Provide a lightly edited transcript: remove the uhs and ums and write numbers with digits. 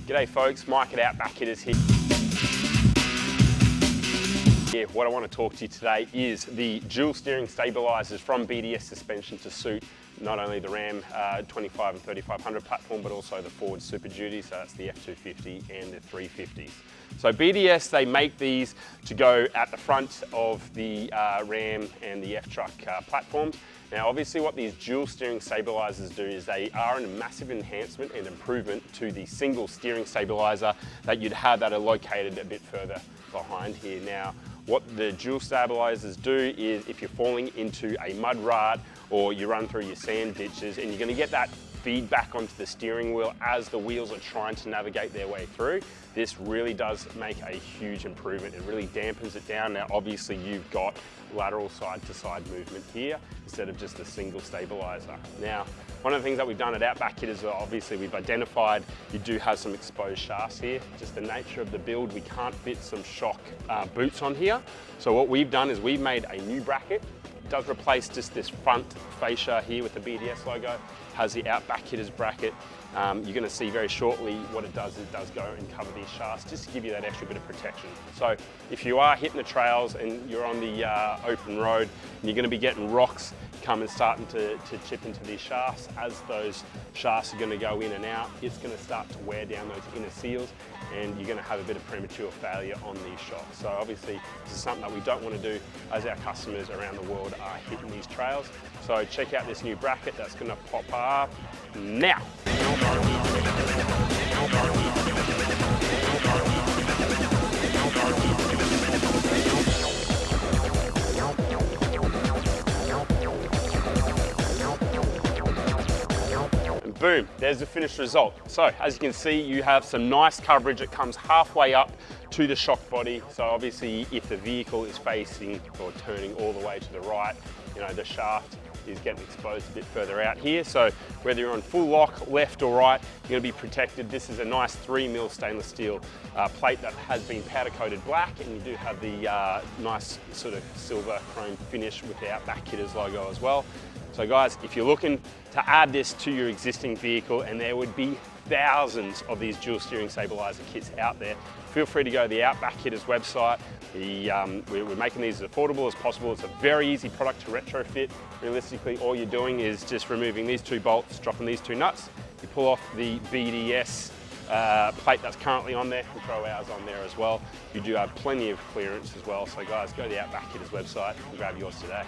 G'day folks, Mike at Outback Kitters here. What I want to talk to you today is the dual steering stabilisers from BDS Suspension to suit not only the Ram 25 and 3500 platform, but also the Ford Super Duty, so that's the F250 and the 350s. So BDS, they make these to go at the front of the Ram and the F-Truck platforms. Now obviously what these dual steering stabilisers do is they are a massive enhancement and improvement to the single steering stabiliser that you'd have that are located a bit further behind here. Now what the dual stabilisers do is if you're falling into a mud rut or you run through your sand ditches and you're going to get that feedback onto the steering wheel as the wheels are trying to navigate their way through, this really does make a huge improvement. It really dampens it down. Now obviously you've got lateral side to side movement here instead of just a single stabiliser. Now one of the things that we've done at Outback Kitters is obviously we've identified you do have some exposed shafts here. Just the nature of the build, we can't fit some shock boots on here. So what we've done is we've made a new bracket. It does replace just this front fascia here with the BDS logo, has the Outback Kitters bracket. You're going to see very shortly what it does go and cover these shafts just to give you that extra bit of protection. So if you are hitting the trails and you're on the open road and you're going to be getting rocks starting to chip into these shafts, as those shafts are going to go in and out, it's going to start to wear down those inner seals and you're going to have a bit of premature failure on these shocks. So obviously this is something that we don't want to do as our customers around the world are hitting these trails. So check out this new bracket that's going to pop up now. And boom, there's the finished result. So as you can see, you have some nice coverage. It comes halfway up to the shock body. So obviously if the vehicle is facing or turning all the way to the right, you know, the shaft is getting exposed a bit further out here. So whether you're on full lock, left or right, you're going to be protected. This is a nice 3mm stainless steel plate that has been powder coated black, and you do have the nice sort of silver chrome finish with the Outback Kitters logo as well. So guys, if you're looking to add this to your existing vehicle, and there would be thousands of these dual steering stabiliser kits out there, feel free to go to the Outback Kitters website. We're making these as affordable as possible. It's a very easy product to retrofit. Realistically, all you're doing is just removing these two bolts, dropping these two nuts. You pull off the BDS plate that's currently on there and throw ours on there as well. You do have plenty of clearance as well. So guys, go to the Outback Kitters website and grab yours today.